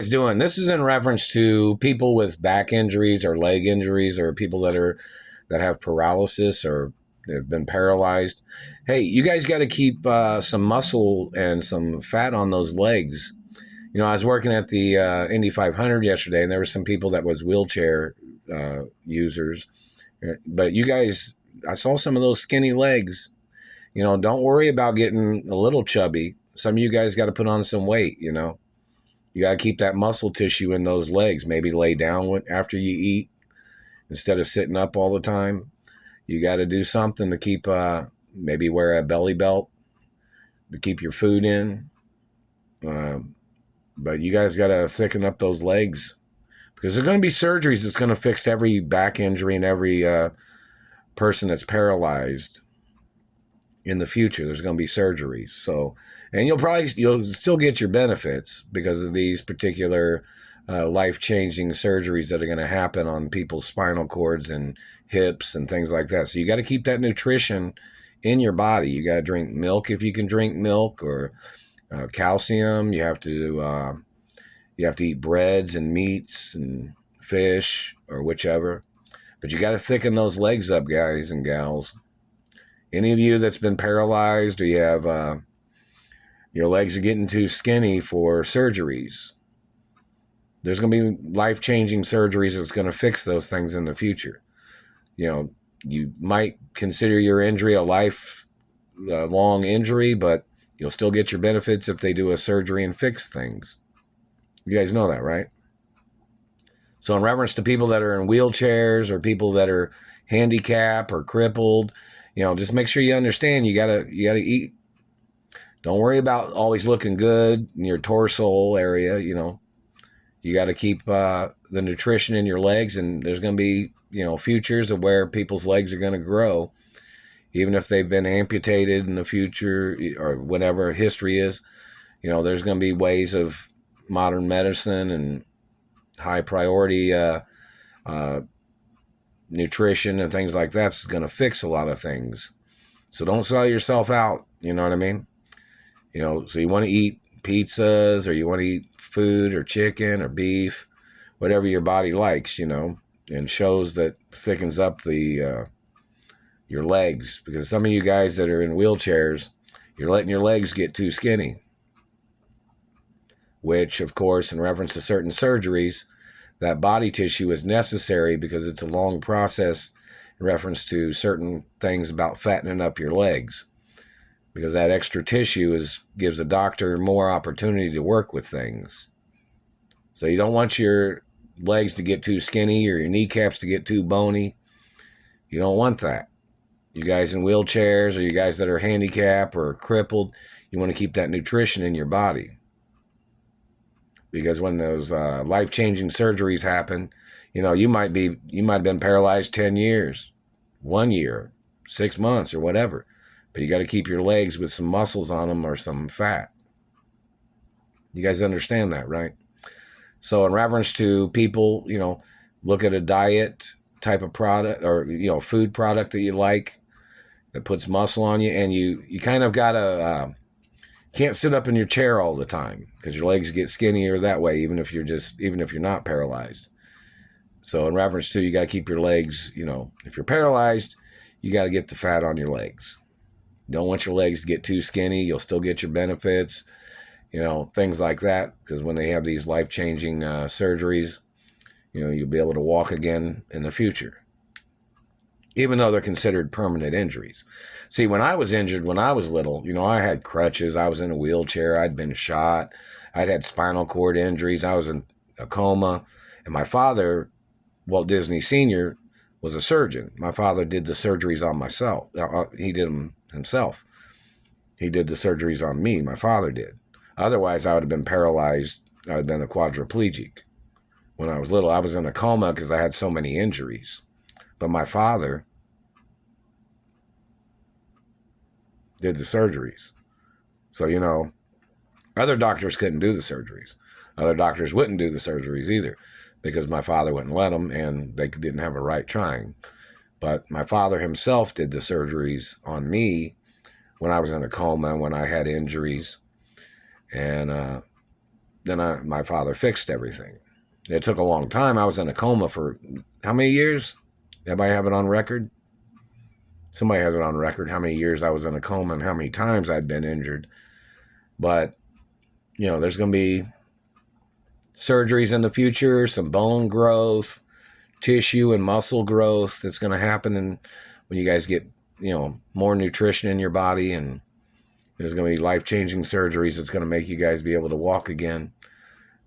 doing? This is in reference to people with back injuries or leg injuries, or people that have paralysis or have been paralyzed. Hey, you guys got to keep some muscle and some fat on those legs. You know, I was working at the Indy 500 yesterday, and there were some people that was wheelchair users. But you guys, I saw some of those skinny legs. You know, don't worry about getting a little chubby. Some of you guys got to put on some weight, you know. You got to keep that muscle tissue in those legs. Maybe lay down after you eat instead of sitting up all the time. You got to do something to keep, maybe wear a belly belt to keep your food in. But you guys got to thicken up those legs, because there's going to be surgeries that's going to fix every back injury and every person that's paralyzed in the future. There's going to be surgeries. So, and you'll still get your benefits because of these particular life-changing surgeries that are going to happen on people's spinal cords and hips and things like that. So you got to keep that nutrition in your body. You got to drink milk if you can drink milk, or calcium. You have to eat breads and meats and fish or whichever. But you got to thicken those legs up, guys and gals. Any of you that's been paralyzed, or you have your legs are getting too skinny for surgeries, there's going to be life-changing surgeries that's going to fix those things in the future. You know, you might consider your injury a lifelong injury, but you'll still get your benefits if they do a surgery and fix things. You guys know that, right? So in reference to people that are in wheelchairs or people that are handicapped or crippled, you know, just make sure you understand you gotta eat. Don't worry about always looking good in your torso area. You know, you got to keep the nutrition in your legs, and there's going to be, you know, futures of where people's legs are going to grow, even if they've been amputated in the future or whatever history is. You know, there's going to be ways of modern medicine and high priority nutrition and things like that's going to fix a lot of things. So don't sell yourself out. You know what I mean? You know, so you want to eat pizzas, or you want to eat food or chicken or beef, whatever your body likes, you know, and shows that thickens up the your legs. Because some of you guys that are in wheelchairs, you're letting your legs get too skinny, which, of course, in reference to certain surgeries, that body tissue is necessary because it's a long process in reference to certain things about fattening up your legs. Because that extra tissue gives a doctor more opportunity to work with things. So you don't want your legs to get too skinny or your kneecaps to get too bony. You don't want that. You guys in wheelchairs, or you guys that are handicapped or crippled, you want to keep that nutrition in your body. Because when those life-changing surgeries happen, you know, you might have been paralyzed 10 years, 1 year, 6 months, or whatever. But you got to keep your legs with some muscles on them or some fat. You guys understand that, right? So in reference to people, you know, look at a diet type of product, or, you know, food product that you like that puts muscle on you, and you kind of got to can't sit up in your chair all the time, because your legs get skinnier that way, even if you're not paralyzed. So in reference to, you got to keep your legs, you know, if you're paralyzed, you got to get the fat on your legs. Don't want your legs to get too skinny. You'll still get your benefits, you know, things like that. Because when they have these life-changing surgeries, you know, you'll be able to walk again in the future, even though they're considered permanent injuries. See, when I was injured when I was little, you know, I had crutches. I was in a wheelchair. I'd been shot. I'd had spinal cord injuries. I was in a coma. And my father, Walt Disney Sr., was a surgeon. My father did the surgeries on myself. He did them himself. He did the surgeries on me. My father did. Otherwise, I would have been paralyzed. I would have been a quadriplegic. When I was little, I was in a coma because I had so many injuries. But my father did the surgeries. So, you know, other doctors couldn't do the surgeries. Other doctors wouldn't do the surgeries either, because my father wouldn't let them, and they didn't have a right trying. But my father himself did the surgeries on me when I was in a coma, when I had injuries. And, then my father fixed everything. It took a long time. I was in a coma for how many years? Everybody have it on record? Somebody has it on record how many years I was in a coma and how many times I'd been injured. But, there's going to be surgeries in the future, some bone growth, tissue and muscle growth that's going to happen and when you guys get, more nutrition in your body, and there's going to be life-changing surgeries that's going to make you guys be able to walk again.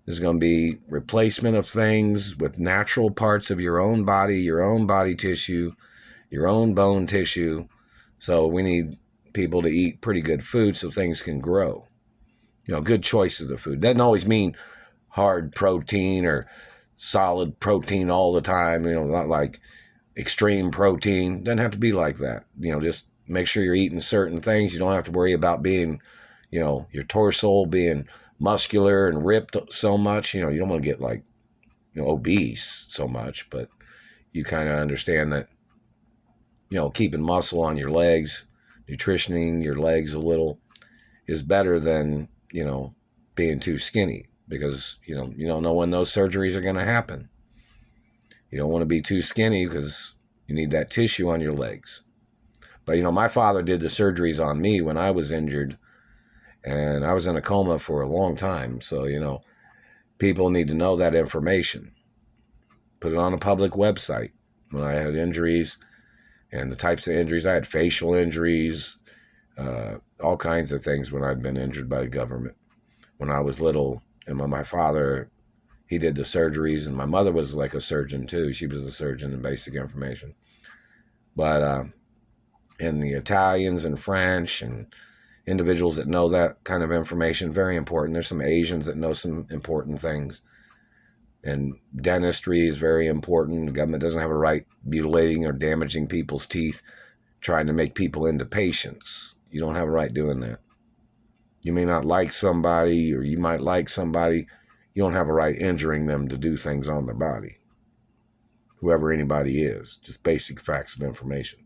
There's going to be replacement of things with natural parts of your own body tissue, your own bone tissue. So we need people to eat pretty good food so things can grow. Good choices of food. Doesn't always mean hard protein or solid protein all the time, not like extreme protein. Doesn't have to be like that. Just make sure you're eating certain things. You don't have to worry about being, your torso being muscular and ripped so much. You don't want to get like, obese so much, but you kind of understand that, keeping muscle on your legs, nutritioning your legs a little is better than, being too skinny, because, you don't know when those surgeries are going to happen. You don't want to be too skinny because you need that tissue on your legs. But, my father did the surgeries on me when I was injured, and I was in a coma for a long time. So, people need to know that information. Put it on a public website. When I had injuries and the types of injuries, I had facial injuries, all kinds of things when I'd been injured by the government when I was little. And when my father, he did the surgeries, and my mother was like a surgeon too. She was a surgeon in basic information. But, and the Italians and French and individuals that know that kind of information, very important. There's some Asians that know some important things. And dentistry is very important. The government doesn't have a right mutilating or damaging people's teeth, trying to make people into patients. You don't have a right doing that. You may not like somebody, or you might like somebody. You don't have a right injuring them to do things on their body. Whoever anybody is, just basic facts of information.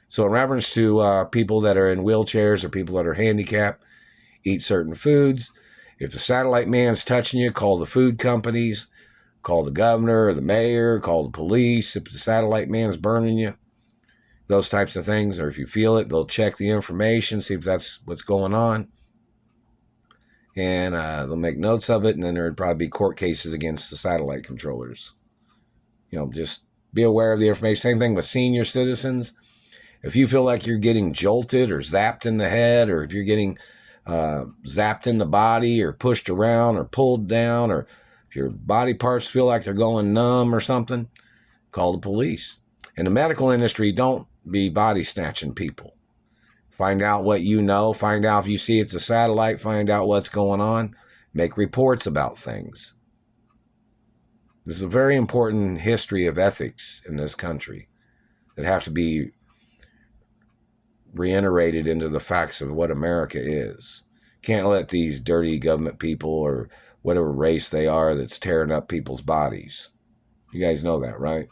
So in reference to people that are in wheelchairs or people that are handicapped, eat certain foods. If the satellite man's touching you, call the food companies, call the governor or the mayor, call the police. If the satellite man's burning you, those types of things, or if you feel it, they'll check the information, see if that's what's going on. And they'll make notes of it, and then there would probably be court cases against the satellite controllers. Just be aware of the information. Same thing with senior citizens. If you feel like you're getting jolted or zapped in the head, or if you're getting zapped in the body or pushed around or pulled down, or if your body parts feel like they're going numb or something, call the police. In the medical industry, don't be body snatching people. Find out what you know. Find out if you see it's a satellite. Find out what's going on. Make reports about things. This is a very important history of ethics in this country that have to be reiterated into the facts of what America is. Can't let these dirty government people or whatever race they are that's tearing up people's bodies. You guys know that, right?